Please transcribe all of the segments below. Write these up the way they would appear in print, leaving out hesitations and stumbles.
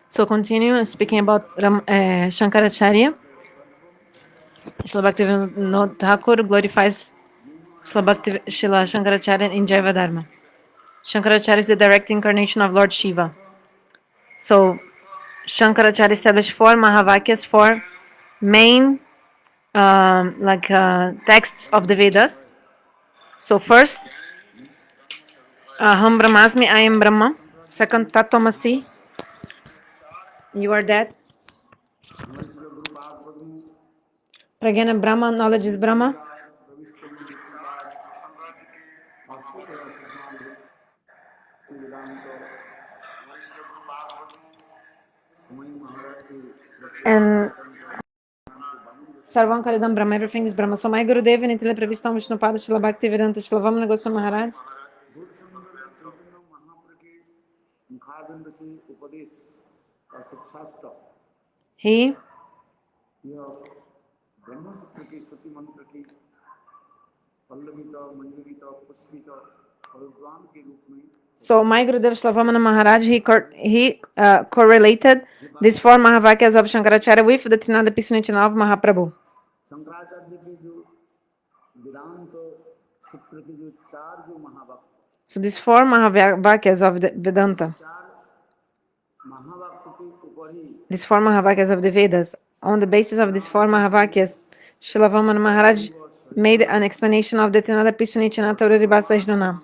So continue speaking about Shankaracharya. Srila Bhaktivinoda Thakur glorifies Srila Shankaracharya in Jaiva Dharma. Shankaracharya is the direct incarnation of Lord Shiva. So Shankaracharya established four mahavakyas, four main texts of the Vedas. So first, Aham Brahmasmi, I am Brahma. Second, Tatvamasi, you are that. Pragana Brahma, knowledge is Brahma. And Sarvam Kalidam Brahma, everything is Brahma. So my Gurudev, Nitila Pravistam Vishnupada Shila Bhakti Vedanta Shila Vamana Goswami Maharaj. He So my Gurudev Shlavamana Maharaj, he correlated these four mahavakyas of Shankaracharya with the trinad sunichena of Mahaprabhu. So these four mahavakyas of the Vedanta, these four mahavakyas of the Vedas, on the basis of these four mahavakyas, Shlavamana Maharaj made an explanation of the trinad sunichena tauraribasa jnana.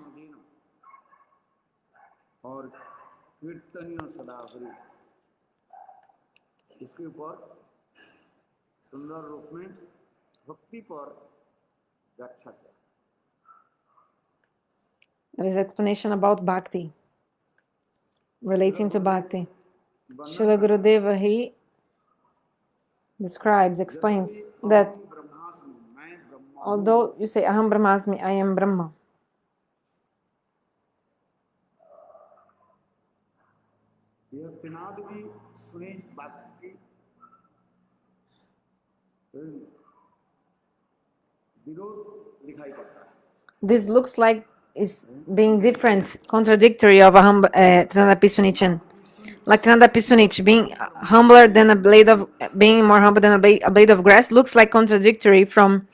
There is explanation about bhakti, relating to bhakti. Srila Gurudeva, he explains that although you say Aham Brahmasmi, I am Brahma, this looks like is being different, contradictory of Aham Trinadapi Sunichan. Like Trinadapi Sunich, being humbler than a blade of, being more humble than a blade of grass, looks like contradictory from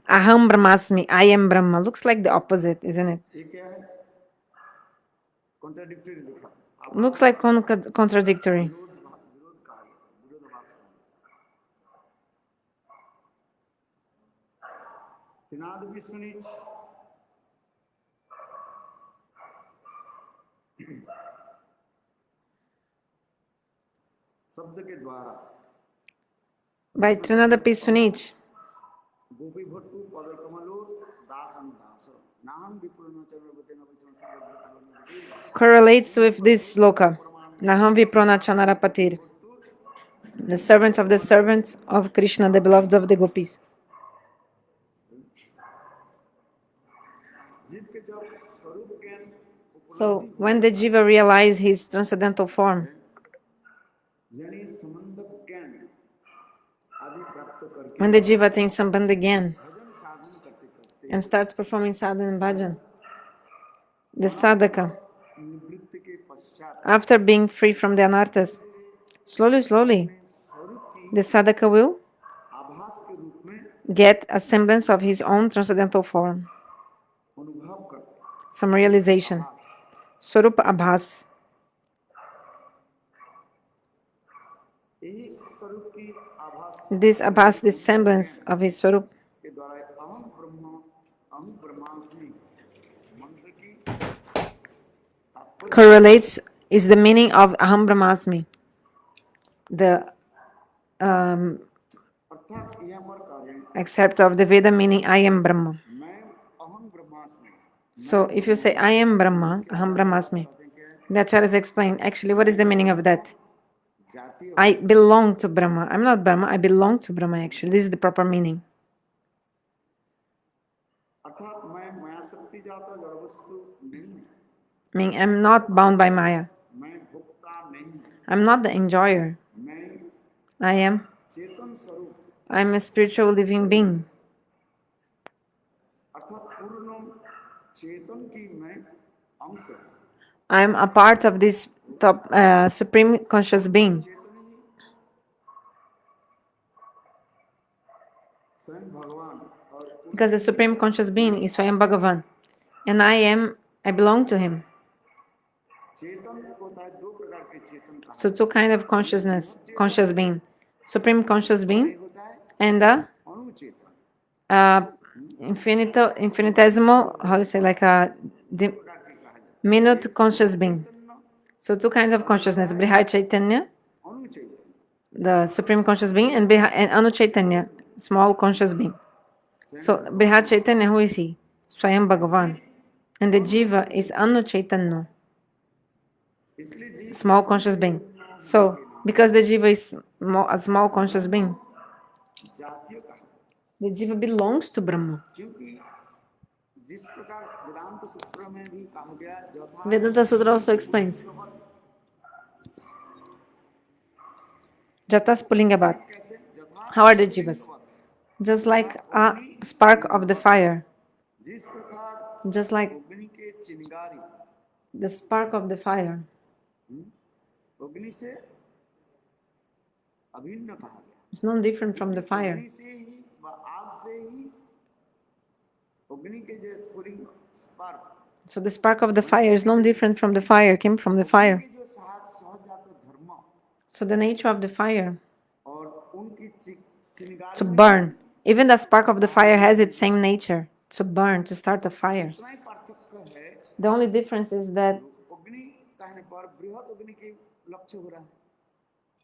Aham Brahmasmi, I am Brahma. Looks like the opposite, isn't it? Looks like contradictory. By Trinadapi Sunich correlates with this sloka, naham, vipro, nacha, nara, patir, the servants of Krishna, the beloved of the gopis. So when the jiva realizes his transcendental form, when the jiva attains samvad again and starts performing sadhana and bhajan, the sadhaka, after being free from the anarthas, slowly, the sadhaka will get a semblance of his own transcendental form, some realization, Swarupa Abhas. This Abhas, this semblance of his Swarup, correlates, is the meaning of Aham Brahmasmi, the excerpt of the Veda meaning I am Brahma. So if you say I am Brahma, Aham Brahmasmi, the acharyas explain actually what is the meaning of that. I belong to Brahma. I'm not Brahma, I belong to Brahma actually. This is the proper meaning. Meaning I'm not bound by Maya. I'm not the enjoyer. I'm a spiritual living being. I am a part of this top supreme conscious being. Because the supreme conscious being is Swayam Bhagavan, and I belong to him. So two kind of conscious being, supreme conscious being, and the infinitesimal, how you say, like a minute conscious being. So two kinds of consciousness: Brihad Chaitanya, the supreme conscious being, and Anu Chaitanya, small conscious being. So Brihad Chaitanya, who is he? Swayam Bhagavan, and the Jiva is Anu Chaitanya, small conscious being. So because the Jiva is a small conscious being, the Jiva belongs to Brahma. Vedanta Sutra also explains. Jatas Pulingabat. How are the Jivas? Just like a spark of the fire. Just like the spark of the fire. It's no different from the fire. So the spark of the fire is no different from the fire, came from the fire. So the nature of the fire, to burn. Even the spark of the fire has its same nature, to burn, to start a fire. The only difference is that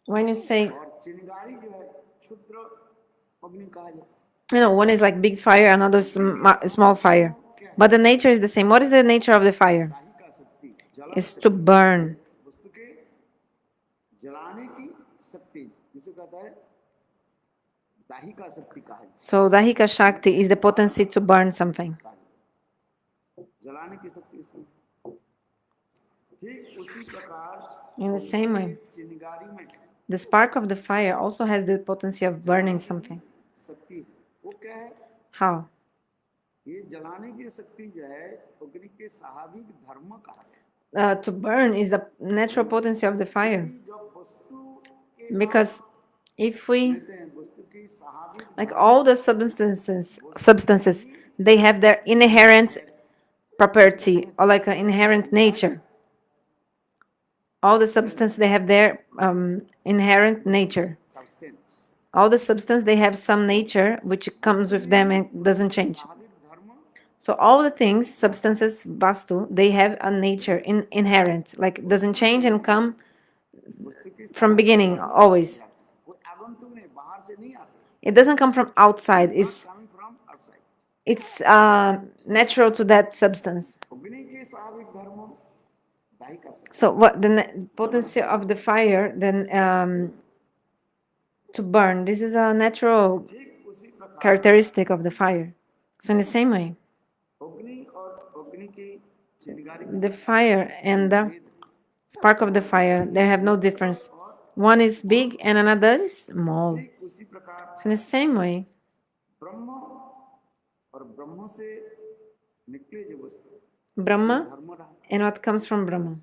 when you say, one is like big fire, another small fire. But the nature is the same. What is the nature of the fire? It's to burn. So Dahika Shakti is the potency to burn something. In the same way, the spark of the fire also has the potency of burning something. How? To burn is the natural potency of the fire. Because if we, like all the substances, they have their inherent property or like an inherent nature. All the substance, they have their inherent nature. All the substance, they have some nature which comes with them and doesn't change. So all the things, substances, vastu, they have a nature inherent, like doesn't change and come from beginning, always. It doesn't come from outside. It's natural to that substance. So what the potency of the fire then to burn? This is a natural characteristic of the fire. So in the same way, the fire and the spark of the fire, they have no difference. One is big and another is small. So in the same way, Brahma and what comes from Brahma,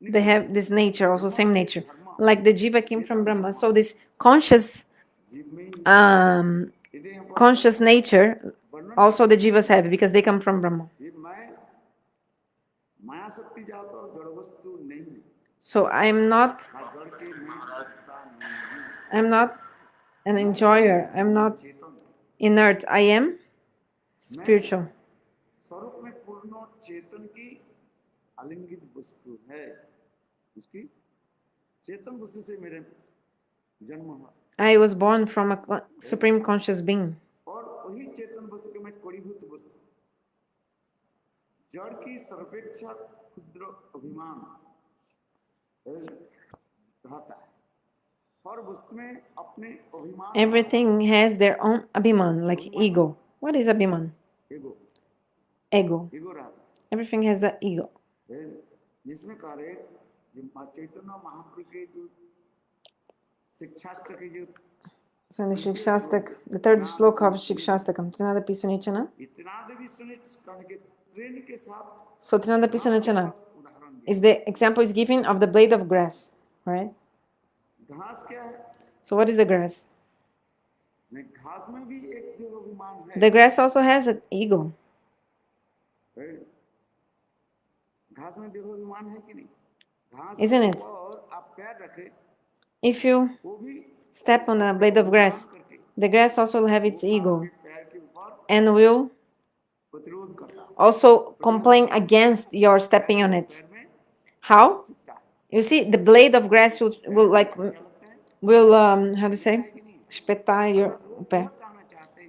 they have this nature, also same nature. Like the Jiva came from Brahma. So this conscious nature, also the Jivas have because they come from Brahma. So I'm not an enjoyer. I'm not inert. I am spiritual. I was born from a supreme conscious being. Everything has their own abhiman, like ego. What is abhiman? Ego. Everything has the ego. So in the Shikshastak, the third sloka of Shikshastakam, trinad sunichena. So trinad sunichena is the example is given of the blade of grass, right? So what is the grass? The grass also has an ego. Isn't it? If you step on a blade of grass, the grass also will have its ego and will also complain against your stepping on it. How? You see, the blade of grass will how to say? Espetar your pé.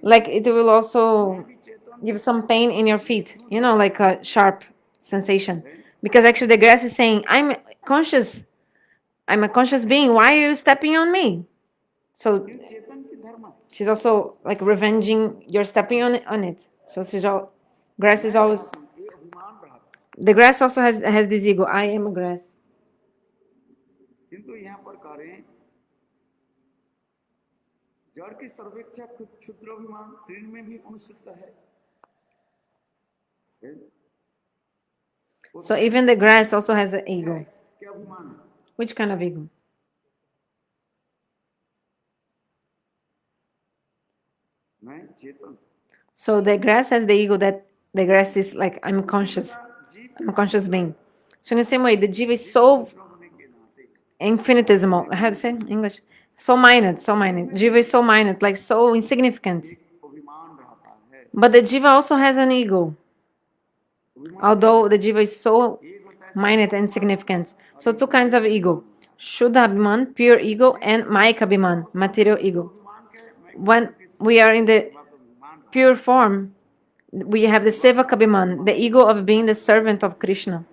Like it will also give some pain in your feet, like a sharp sensation. Because actually the grass is saying, I'm conscious. I'm a conscious being. Why are you stepping on me? So she's also like revenging your stepping on it. So grass is always, the grass also has this ego. I am a grass. So even the grass also has an ego. Which kind of ego? So the grass has the ego that the grass is like, I'm conscious. I'm a conscious being. So in the same way, the jiva is so infinitesimal. How to say in English? So minute. Jiva is so minute, like so insignificant. But the jiva also has an ego. Although the jiva is so minute and insignificant. So two kinds of ego. Shuddha Abhiman, pure ego, and Mayik Abhiman, material ego. When we are in the pure form, we have the Sevak Abhiman, the ego of being the servant of Krishna.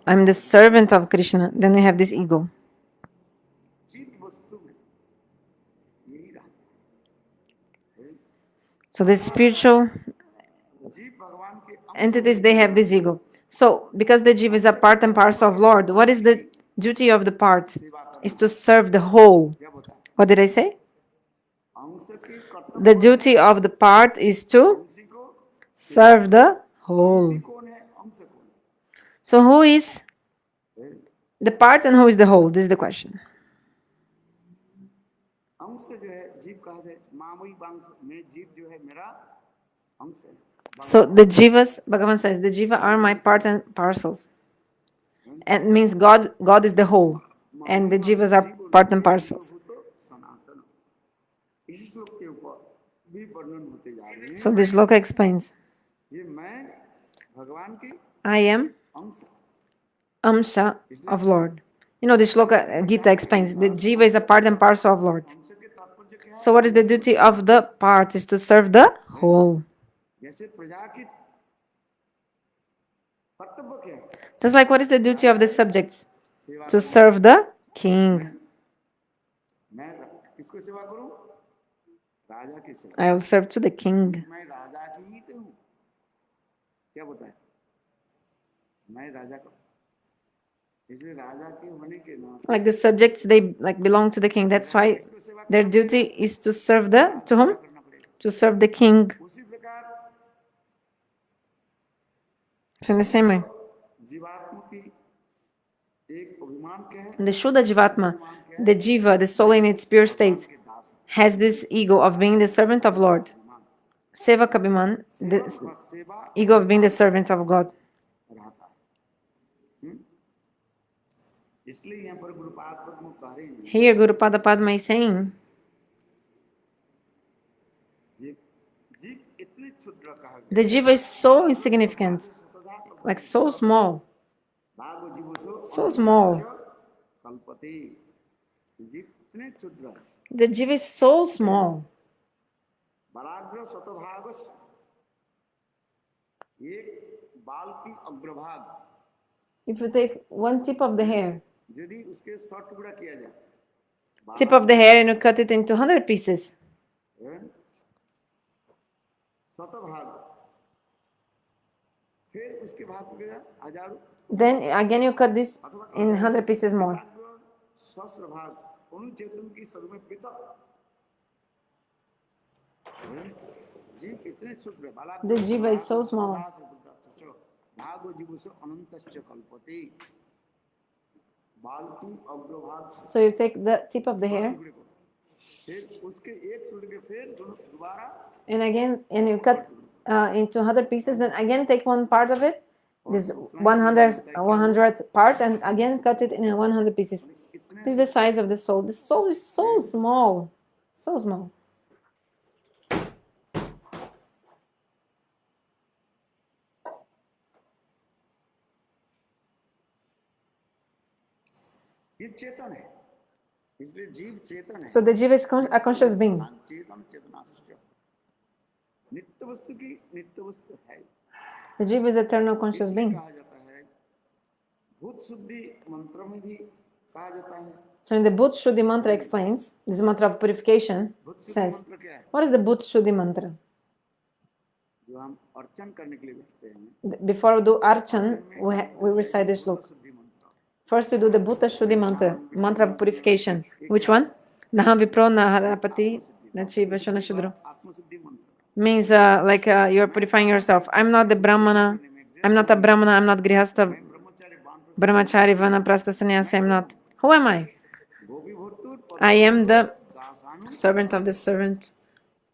I'm the servant of Krishna. Then we have this ego. So the spiritual entities, they have this ego. So because the jiva is a part and parcel of Lord, what is the duty of the part? Is to serve the whole. What did I say? The duty of the part is to serve the whole. So who is the part and who is the whole? This is the question. So the jivas, Bhagavan says, the jiva are my part and parcels. And it means God is the whole. And the jivas are part and parcels. So this sloka explains, I am Amsha of Lord. This sloka Gita explains, the jiva is a part and parcel of Lord. So what is the duty of the part? Is to serve the whole. Just like what is the duty of the subjects? To serve the king. I will serve to the king. Like the subjects, they like belong to the king. That's why their duty is to serve to whom? To serve the king. So in the same way, the Shuddha Jivatma, the Jiva, the soul in its pure state, has this ego of being the servant of Lord. Sevak Abhiman, the ego of being the servant of God. Here Guru Pada Padma is saying, the jiva is so insignificant, like so small. So small. The jiva is so small. If you take one tip of the hair, and you cut it into 100 pieces, then again you cut this in 100 pieces more. The jiva is so small. So you take the tip of the hair, and again, and you cut into 100 pieces. Then again, take one part of it, this 100th part, and again cut it in 100 pieces. This is the size of the soul. The soul is so small, so small. So the jiva is a conscious being. The jiva is eternal conscious being. So in the Bhut Shuddhi mantra explains, this mantra of purification says, what is the Bhut Shuddhi mantra? Before we do archan, we recite this look. First we do the Bhuta Shuddhi mantra, mantra of purification. Which one? Naham, vipro, nara, patir, nachi, vashana, shudra. Means like you're purifying yourself. I'm not the Brahmana. I'm not a Brahmana. I'm not Grihastha, Brahmachari, Vanaprastha, Sannyasi. I'm not. Who am I? I am the servant of the servant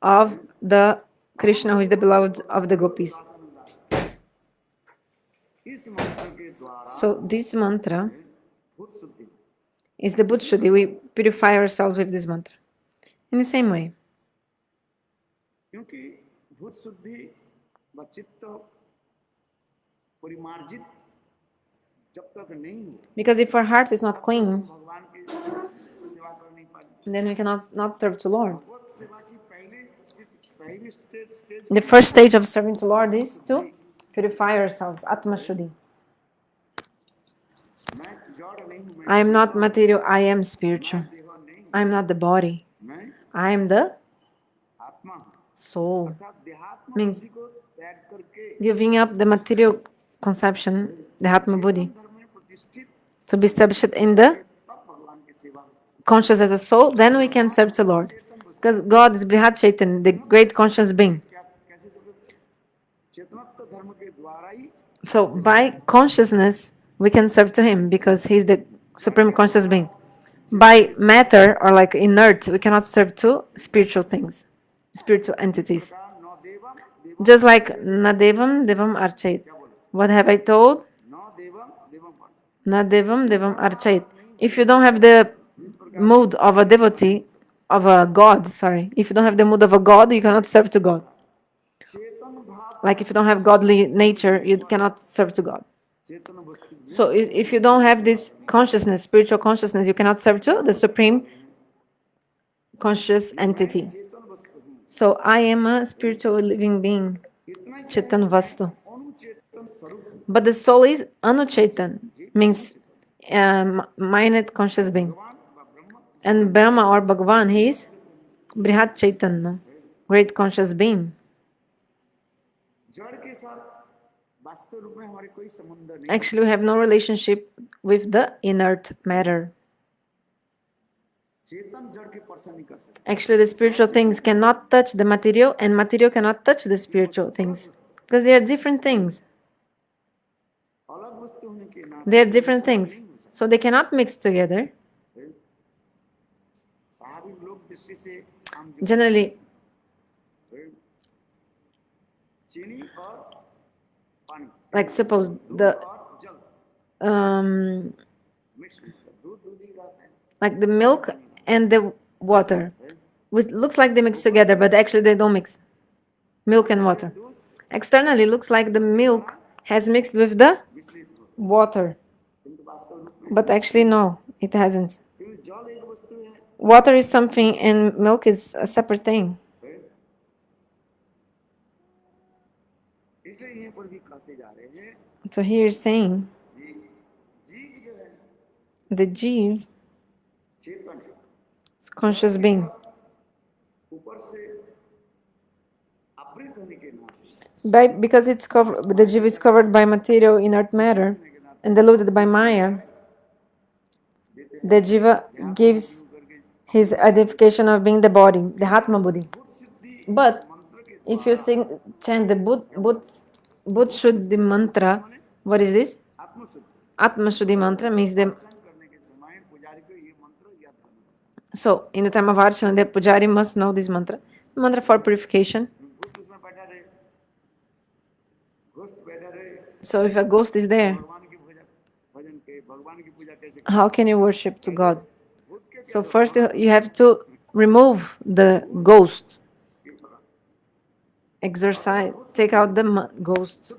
of the Krishna, who is the beloved of the gopis. So this mantra is the Bhut Shuddhi. We purify ourselves with this mantra. In the same way. Because if our heart is not clean, then we cannot not serve to Lord. The first stage of serving to Lord is to purify ourselves, Atma Shuddhi. I am not material, I am spiritual. I am not the body. I am the soul. Means giving up the material conception, the Atma Buddhi, to be established in the conscious as a soul, then we can serve to Lord. Because God is Brihad Chaitanya, the great conscious being. So by consciousness, we can serve to Him because He is the supreme conscious being. By matter or like inert, we cannot serve to spiritual things, spiritual entities. Just like Nadevam Devam Archait. What have I told? Nadevam Devam Archait. If you don't have the mood of a devotee, of a god, if you don't have the mood of a god, you cannot serve to God. Like if you don't have godly nature, you cannot serve to God. So if you don't have this consciousness, spiritual consciousness, you cannot serve to the supreme conscious entity. So I am a spiritual living being, Chetan Vastu. But the soul is Anuchetan, means minute conscious being. And Brahma or Bhagavan, he is Brihad Chaitanya, great conscious being. Actually, we have no relationship with the inert matter. Actually, the spiritual things cannot touch the material, and material cannot touch the spiritual things, because they are different things. They are different things, so they cannot mix together. Generally, like suppose the like the milk and the water, which looks like they mix together, but actually they don't mix. Milk and water. Externally, looks like the milk has mixed with the water, but actually no, it hasn't. Water is something and milk is a separate thing. So here is saying the Jeev is conscious being. Because it's covered, the Jeev is covered by material inert matter and diluted by Maya, the jiva gives his identification of being the body, the Atma Buddhi. But if you chant the Bud Shuddhi mantra, what is this? Atma Shuddhi mantra means so in the time of Archana, the Pujari must know this mantra. Mantra for purification. So if a ghost is there, how can you worship to God? So first you have to remove the ghost. Exorcise, take out the ghost.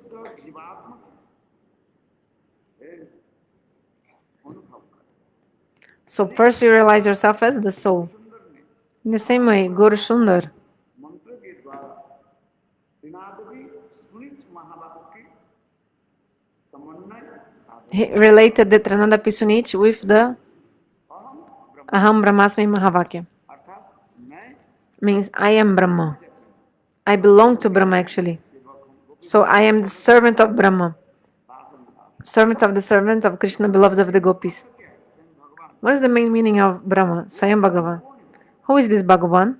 So first you realize yourself as the soul. In the same way, Guru Sundar, he related the Trinad Pisunich with the Aham Brahmasmi Mahavakya. Means I am Brahma. I belong to Brahma actually. So I am the servant of Brahma. Servant of Krishna, beloved of the gopis. What is the main meaning of Brahma? Swayam Bhagavan. Who is this Bhagavan?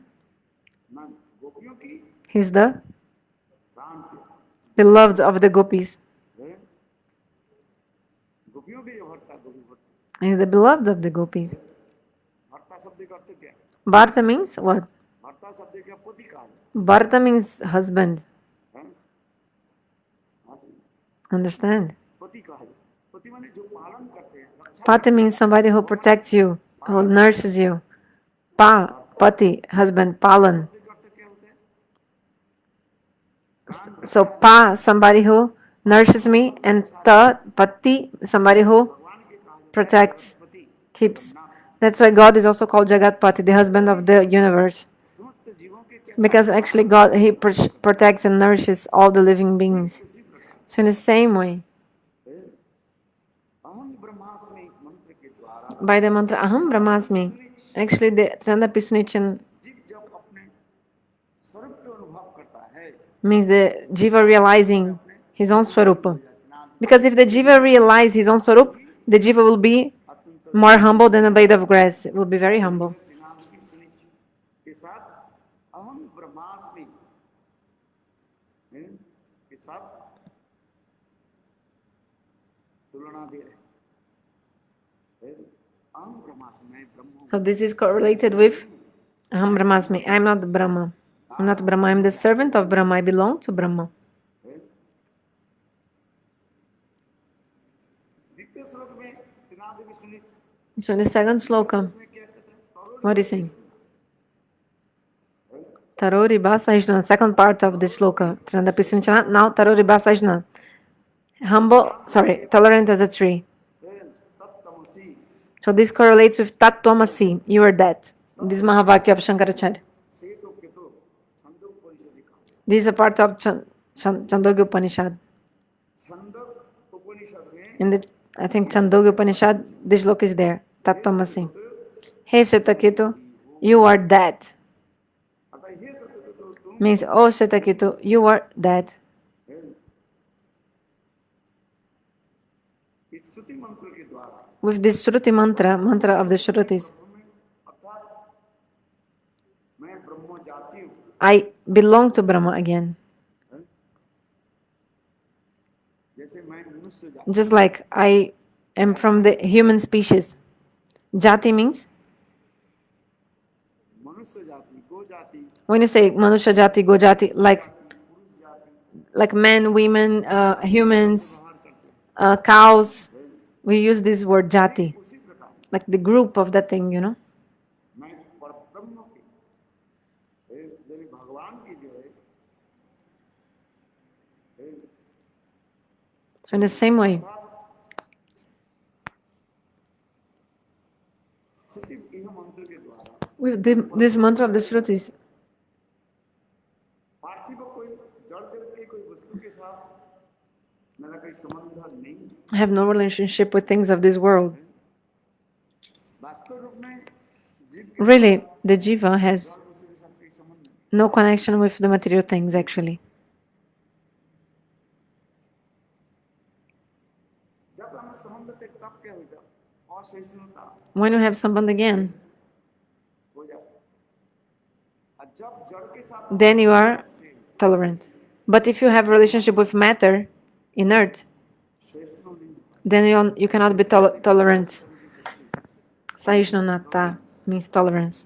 He's the beloved of the gopis. He's the beloved of the gopis. Bharta means what? Bharta means husband. Understand? Pati means somebody who protects you, who nurses you. Pati, husband, palan. So somebody who nurses me, and pati, somebody who protects, keeps. That's why God is also called Jagat Pati, the husband of the universe. Because actually God, He protects and nourishes all the living beings. So in the same way, by the mantra Aham Brahmasmi, actually the Tranda Pisunichan means the Jiva realizing his own Swarupa. Because if the Jiva realizes his own Swarup, the Jiva will be more humble than a blade of grass. It will be very humble. So this is correlated with Aham Brahmasmi. I am not the Brahma. I'm not Brahma. I'm the servant of Brahma. I belong to Brahma. So in the second sloka, what is saying? Tarori Basajna, second part of the sloka. Now Tarori Basajna. Humble, tolerant as a tree. So this correlates with Tat Tvamasi, you are that. This is Mahavakya of Shankaracharya. This is a part of Chandogya Upanishad. In the, I think Chandogya Upanishad, this look is there. Tat Tvamasi. Hey Shetaketu, you are that. Means, oh Shetaketu, you are that. With this Shruti mantra of the Shrutis, I belong to Brahma again. Just like I am from the human species. Jati means? When you say Manusha Jati, Go Jati, like men, women, humans, cows, we use this word Jati. Like the group of that thing, you know? So in the same way, with this mantra of the Shrutis, I have no relationship with things of this world. Really, the Jiva has no connection with the material things, actually. When you have samvad again, then you are tolerant. But if you have relationship with matter, inert, then you cannot be tolerant. Sahishnunata means tolerance.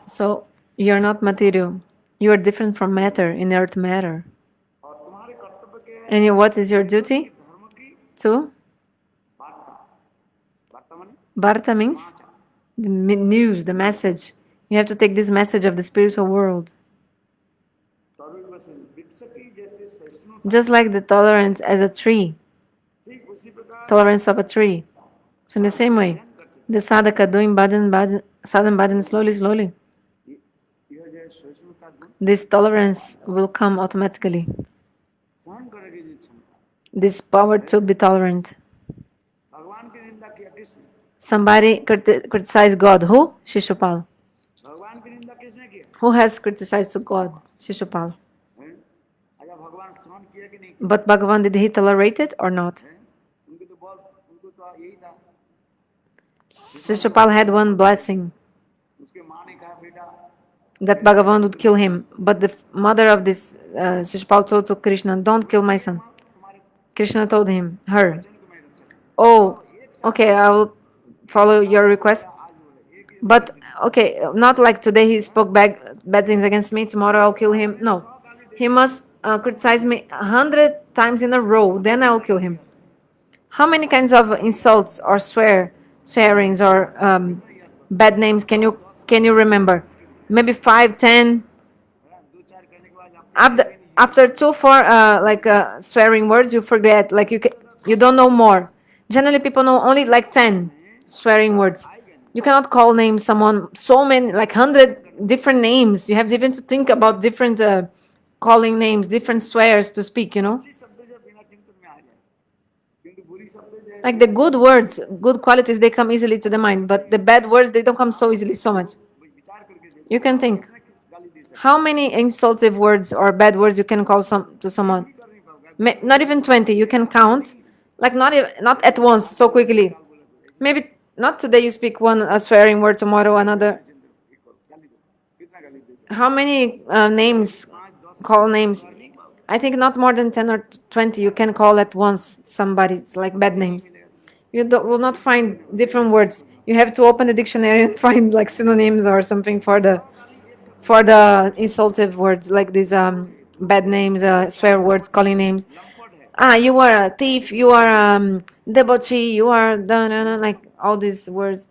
So you are not material. You are different from matter, inert matter. And what is your duty? To? Bharta means the news, the message. You have to take this message of the spiritual world. Just like the tolerance as a tree. Tolerance of a tree. So in the same way, the sadhaka doing sadhana bhajan slowly. This tolerance will come automatically. This power to be tolerant. Somebody criticized God. Who? Shishupal. Who has criticized to God? Shishupal. But Bhagavan, did he tolerate it or not? Shishupal had one blessing, that Bhagavan would kill him. But the mother of this Shishupal told to Krishna, don't kill my son. Krishna told her, oh, okay, I will follow your request. But, okay, not like today he spoke bad things against me, tomorrow I'll kill him. No, he must criticize me 100 times in a row, then I will kill him. How many kinds of insults or swearings or bad names can you remember? Maybe 5, 10. After 2, 4 swearing words, you forget. Like you don't know more. Generally, people know only like 10 swearing words. You cannot call names someone so many, like 100 different names. You have even to think about different calling names, different swears to speak. Like the good words, good qualities, they come easily to the mind, but the bad words, they don't come so easily, so much. You can think how many insultive words or bad words you can call to someone. Not even 20, you can count, like not at once, so quickly. Maybe not today you speak a swearing word, tomorrow another. How many call names? I think not more than 10 or 20 you can call at once somebody. It's like bad names. You will not find different words. You have to open the dictionary and find like synonyms or something for the insultive words, like these bad names, swear words, calling names. You are a thief, you are debauchee, you are like all these words.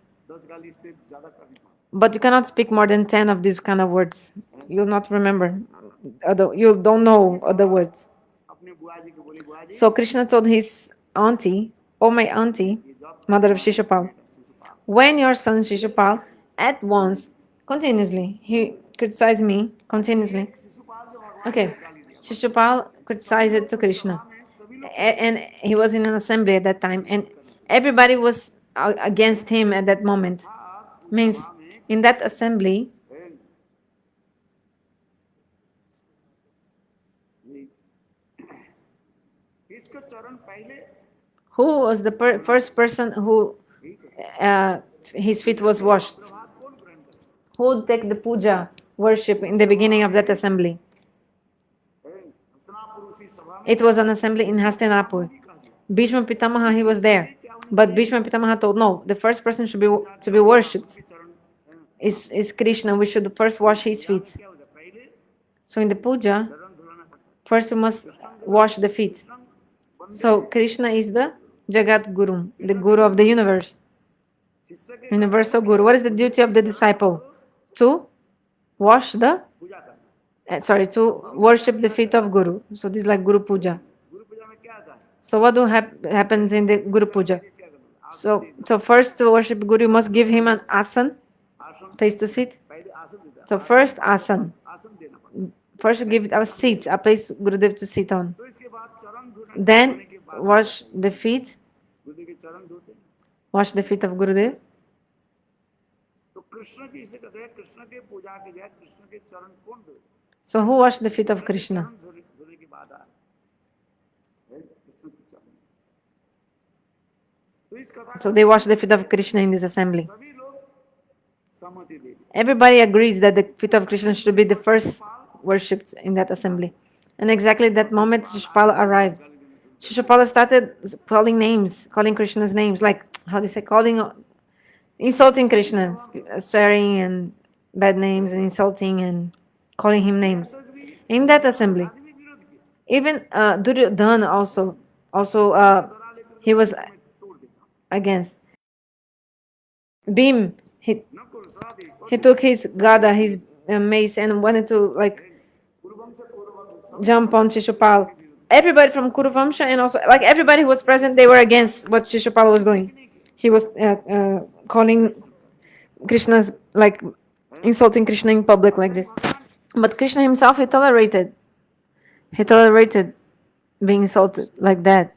But you cannot speak more than 10 of these kind of words. You'll not remember. You don't know other words. So Krishna told his auntie, oh my auntie, mother of Shishupal, when your son Shishupal at once, continuously, he criticized me continuously. Okay, Shishupal criticized it to Krishna. And he was in an assembly at that time, and everybody was against him at that moment. Means in that assembly, who was the first person who his feet was washed? Who would take the puja worship in the beginning of that assembly? It was an assembly in Hastinapur. Bhishma Pitamaha, he was there. But Bhishma Pitamaha told, no, the first person should be to be worshipped is Krishna. We should first wash his feet. So in the puja, first we must wash the feet. So Krishna is the Jagat Guru, the Guru of the universe. Universal Guru. What is the duty of the disciple? To wash the to worship the feet of Guru. So this is like Guru Puja. So what happens in the Guru Puja? So first to worship Guru, you must give him an asan, place to sit. So first asan. First you give a seat, a place Gurudev to sit on. Then wash the feet. Wash the feet of Gurudev. So who washed the feet of Krishna? So they washed the feet of Krishna in this assembly. Everybody agrees that the feet of Krishna should be the first worshipped in that assembly. And exactly at that moment, Shishupala arrived. Shishupala started calling names, calling Krishna's names, like, how do you say, insulting Krishna, swearing and bad names and insulting and calling him names. In that assembly, even Duryodhana also he was against. Bhim, he took his gada, his mace, and wanted to like jump on Shishupal. Everybody from Kuruvamsha and also like everybody who was present, they were against what Shishupal was doing. He was calling Krishna's like insulting Krishna in public like this. But Krishna himself, he tolerated. He tolerated being insulted like that.